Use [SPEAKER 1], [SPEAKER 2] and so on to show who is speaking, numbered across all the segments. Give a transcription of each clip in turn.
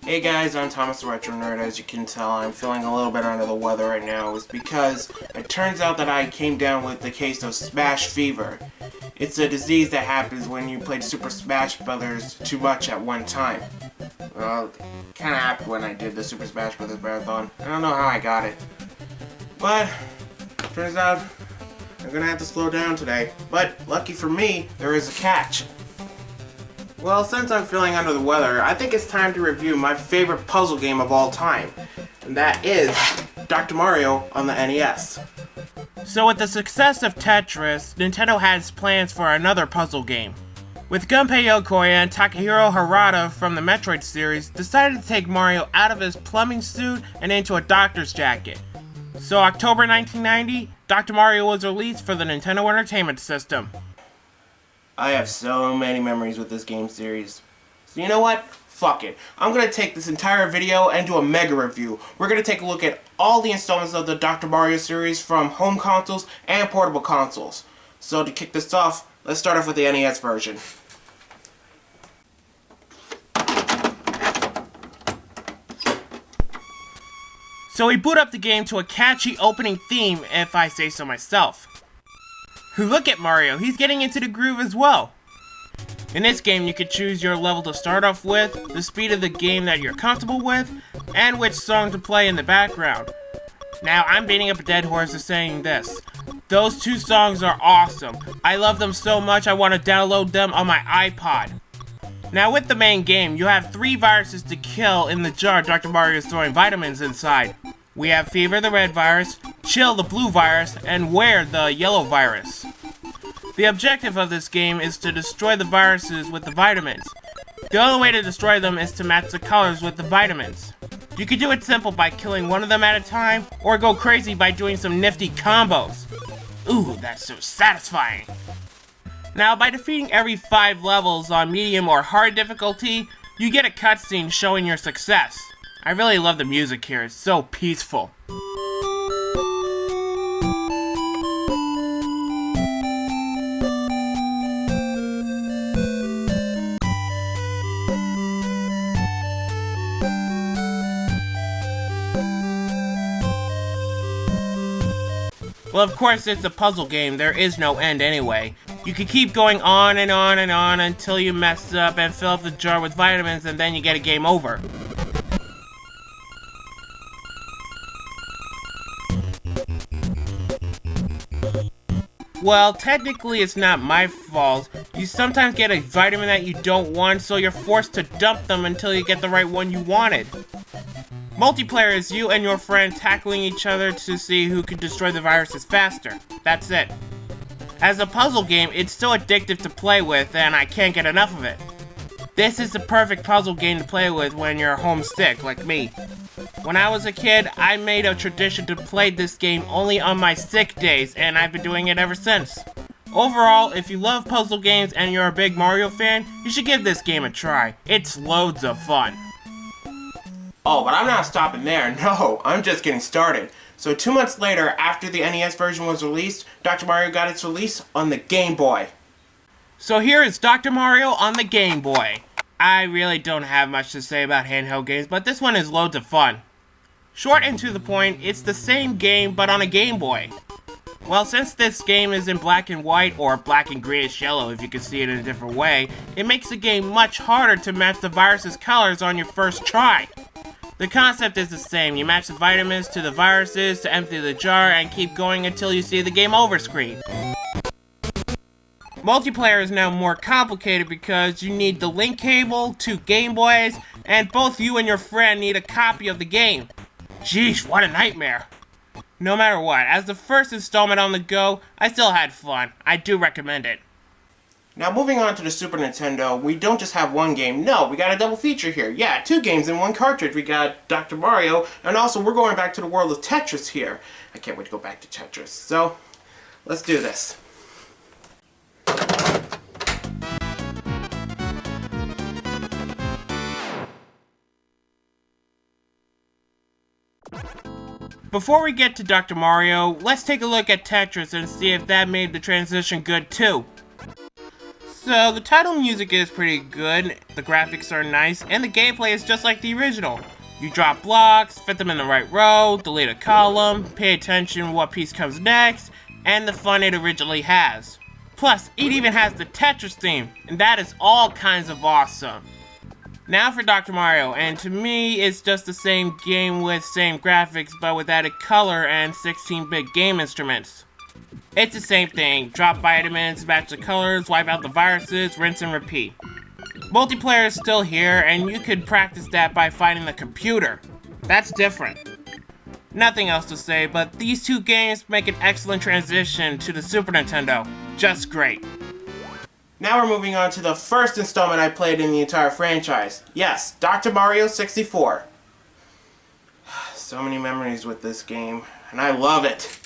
[SPEAKER 1] Hey guys, I'm Thomas the Retro Nerd. As you can tell, I'm feeling a little bit under the weather right now. It's because it turns out that I came down with the case of Smash Fever. It's a disease that happens when you played Super Smash Brothers too much at one time. Well, it kinda happened when I did the Super Smash Brothers Marathon. I don't know how I got it. But, turns out, I'm gonna have to slow down today. But, lucky for me, there is a catch. Well, since I'm feeling under the weather, I think it's time to review my favorite puzzle game of all time. And that is Dr. Mario on the NES.
[SPEAKER 2] So with the success of Tetris, Nintendo has plans for another puzzle game. With Gunpei Yokoi and Takahiro Harada from the Metroid series decided to take Mario out of his plumbing suit and into a doctor's jacket. So October 1990, Dr. Mario was released for the Nintendo Entertainment System.
[SPEAKER 1] I have so many memories with this game series. So you know what? Fuck it. I'm going to take this entire video and do a mega review. We're going to take a look at all the installments of the Dr. Mario series from home consoles and portable consoles. So to kick this off, let's start off with the NES version.
[SPEAKER 2] So we boot up the game to a catchy opening theme, if I say so myself. Look at Mario, he's getting into the groove as well. In this game, you can choose your level to start off with, the speed of the game that you're comfortable with, and which song to play in the background. Now, I'm beating up a dead horse of saying this. Those two songs are awesome. I love them so much I want to download them on my iPod. Now, with the main game, you have 3 viruses to kill in the jar Dr. Mario is throwing vitamins inside. We have Fever the red virus, Chill the blue virus, and Wear the yellow virus. The objective of this game is to destroy the viruses with the vitamins. The only way to destroy them is to match the colors with the vitamins. You can do it simple by killing one of them at a time, or go crazy by doing some nifty combos. Ooh, that's so satisfying. Now, by defeating every 5 levels on medium or hard difficulty, you get a cutscene showing your success. I really love the music here, it's so peaceful. Well, of course, it's a puzzle game, there is no end anyway. You can keep going on and on and on until you mess up and fill up the jar with vitamins, and then you get a game over. Well, technically it's not my fault. You sometimes get a vitamin that you don't want, so you're forced to dump them until you get the right one you wanted. Multiplayer is you and your friend tackling each other to see who can destroy the viruses faster. That's it. As a puzzle game, it's still addictive to play with, and I can't get enough of it. This is the perfect puzzle game to play with when you're homesick, like me. When I was a kid, I made a tradition to play this game only on my sick days, and I've been doing it ever since. Overall, if you love puzzle games and you're a big Mario fan, you should give this game a try. It's loads of fun.
[SPEAKER 1] Oh, but I'm not stopping there. No, I'm just getting started. So 2 months later, after the NES version was released, Dr. Mario got its release on the Game Boy.
[SPEAKER 2] So here is Dr. Mario on the Game Boy. I really don't have much to say about handheld games, but this one is loads of fun. Short and to the point, it's the same game but on a Game Boy. Well, since this game is in black and white, or black and greenish yellow if you can see it in a different way, it makes the game much harder to match the virus's colors on your first try. The concept is the same. You match the vitamins to the viruses to empty the jar and keep going until you see the game over screen. Multiplayer is now more complicated because you need the link cable, 2 Game Boys, and both you and your friend need a copy of the game. Jeez, what a nightmare. No matter what, as the first installment on the go, I still had fun. I do recommend it.
[SPEAKER 1] Now moving on to the Super Nintendo, we don't just have one game, no, we got a double feature here. Yeah, 2 games in 1 cartridge. We got Dr. Mario, and also we're going back to the world of Tetris here. I can't wait to go back to Tetris. So, let's do this.
[SPEAKER 2] Before we get to Dr. Mario, let's take a look at Tetris and see if that made the transition good too. So the title music is pretty good, the graphics are nice, and the gameplay is just like the original. You drop blocks, fit them in the right row, delete a column, pay attention what piece comes next, and the fun it originally has. Plus, it even has the Tetris theme, and that is all kinds of awesome. Now for Dr. Mario, and to me, it's just the same game with same graphics, but with added color and 16-bit game instruments. It's the same thing, drop vitamins, match the colors, wipe out the viruses, rinse and repeat. Multiplayer is still here, and you could practice that by finding the computer. That's different. Nothing else to say, but these two games make an excellent transition to the Super Nintendo. Just great.
[SPEAKER 1] Now we're moving on to the first installment I played in the entire franchise. Yes, Dr. Mario 64. So many memories with this game, and I love it.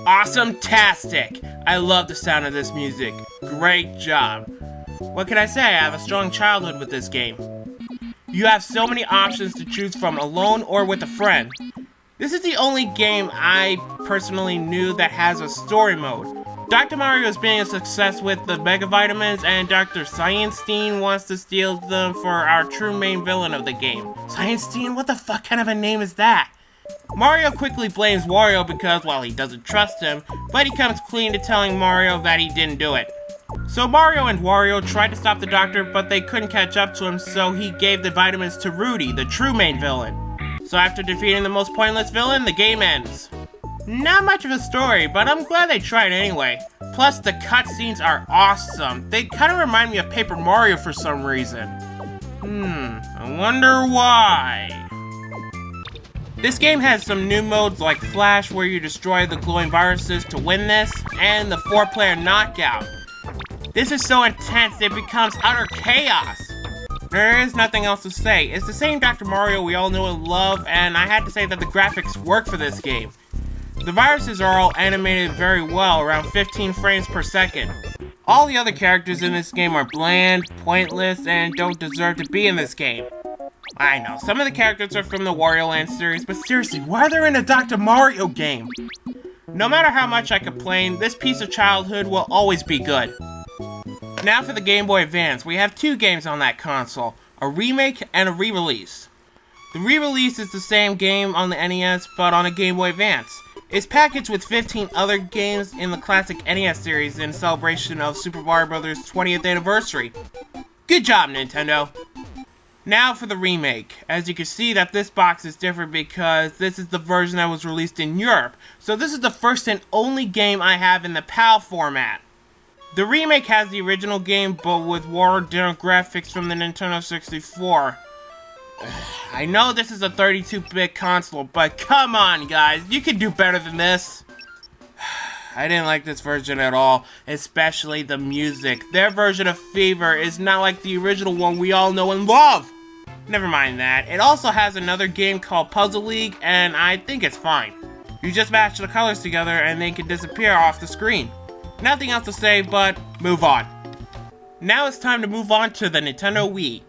[SPEAKER 2] Awesome-tastic! I love the sound of this music. Great job. What can I say? I have a strong childhood with this game. You have so many options to choose from alone or with a friend. This is the only game I personally knew that has a story mode. Dr. Mario is being a success with the Mega Vitamins, and Dr. Science-Stein wants to steal them for our true main villain of the game. Science-Stein? What the fuck kind of a name is that? Mario quickly blames Wario because, well, he doesn't trust him, but he comes clean to telling Mario that he didn't do it. So Mario and Wario tried to stop the doctor, but they couldn't catch up to him, so he gave the vitamins to Rudy, the true main villain. So after defeating the most pointless villain, the game ends. Not much of a story, but I'm glad they tried anyway. Plus, the cutscenes are awesome. They kind of remind me of Paper Mario for some reason. I wonder why. This game has some new modes like Flash, where you destroy the glowing viruses to win this, and the 4-player knockout. This is so intense it becomes utter chaos. There is nothing else to say. It's the same Dr. Mario we all know and love, and I had to say that the graphics work for this game. The viruses are all animated very well, around 15 frames per second. All the other characters in this game are bland, pointless, and don't deserve to be in this game. I know, some of the characters are from the Wario Land series, but seriously, why are they in a Dr. Mario game? No matter how much I complain, this piece of childhood will always be good. Now for the Game Boy Advance, we have two games on that console, a remake and a re-release. The re-release is the same game on the NES, but on a Game Boy Advance. It's packaged with 15 other games in the classic NES series in celebration of Super Mario Bros. 20th anniversary. Good job, Nintendo! Now for the remake. As you can see that this box is different because this is the version that was released in Europe. So this is the first and only game I have in the PAL format. The remake has the original game but with watered-down graphics from the Nintendo 64. I know this is a 32-bit console, but come on guys, you can do better than this. I didn't like this version at all, especially the music. Their version of Fever is not like the original one we all know and love. Never mind that. It also has another game called Puzzle League, and I think it's fine. You just match the colors together and they can disappear off the screen. Nothing else to say, but move on. Now it's time to move on to the Nintendo Wii.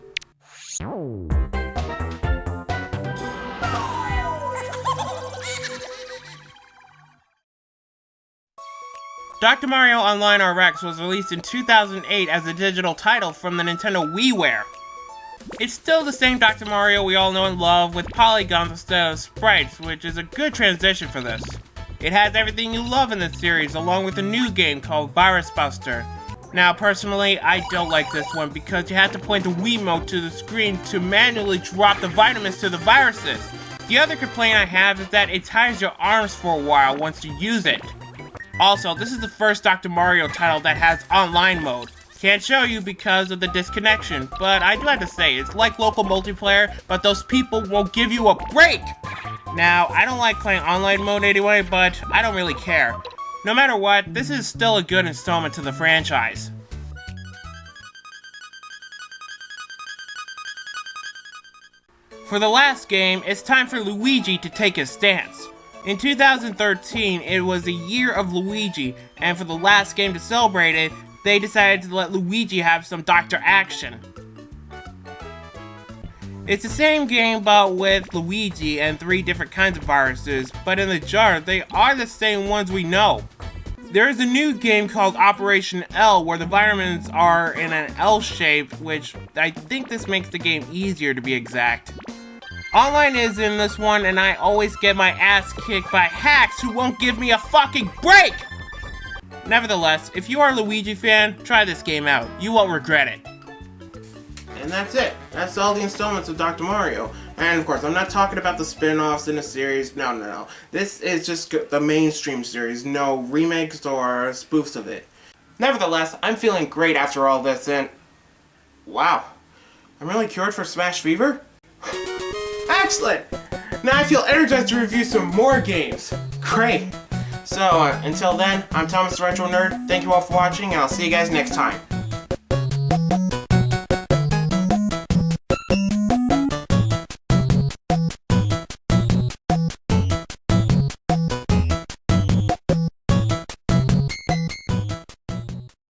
[SPEAKER 2] Dr. Mario Online RX was released in 2008 as a digital title from the Nintendo WiiWare. It's still the same Dr. Mario we all know and love with polygons instead of sprites, which is a good transition for this. It has everything you love in the series, along with a new game called Virus Buster. Now personally, I don't like this one because you have to point the Wiimote to the screen to manually drop the vitamins to the viruses. The other complaint I have is that it tires your arms for a while once you use it. Also, this is the first Dr. Mario title that has online mode. Can't show you because of the disconnection, but I do have to say, it's like local multiplayer, but those people won't give you a break! Now, I don't like playing online mode anyway, but I don't really care. No matter what, this is still a good installment to the franchise. For the last game, it's time for Luigi to take his stance. In 2013, it was the year of Luigi, and for the last game to celebrate it, they decided to let Luigi have some Dr. Action. It's the same game but with Luigi and 3 different kinds of viruses, but in the jar, they are the same ones we know. There is a new game called Operation L where the vitamins are in an L shape, which I think this makes the game easier to be exact. Online is in this one and I always get my ass kicked by hacks who won't give me a fucking break! Nevertheless, if you are a Luigi fan, try this game out. You won't regret it.
[SPEAKER 1] And that's it. That's all the installments of Dr. Mario. And of course, I'm not talking about the spin-offs in the series. No. This is just the mainstream series. No remakes or spoofs of it. Nevertheless, I'm feeling great after all this and... wow. I'm really cured for Smash Fever? Excellent! Now I feel energized to review some more games. Great. So, until then, I'm Thomas the Retro Nerd. Thank you all for watching, and I'll see you guys next time.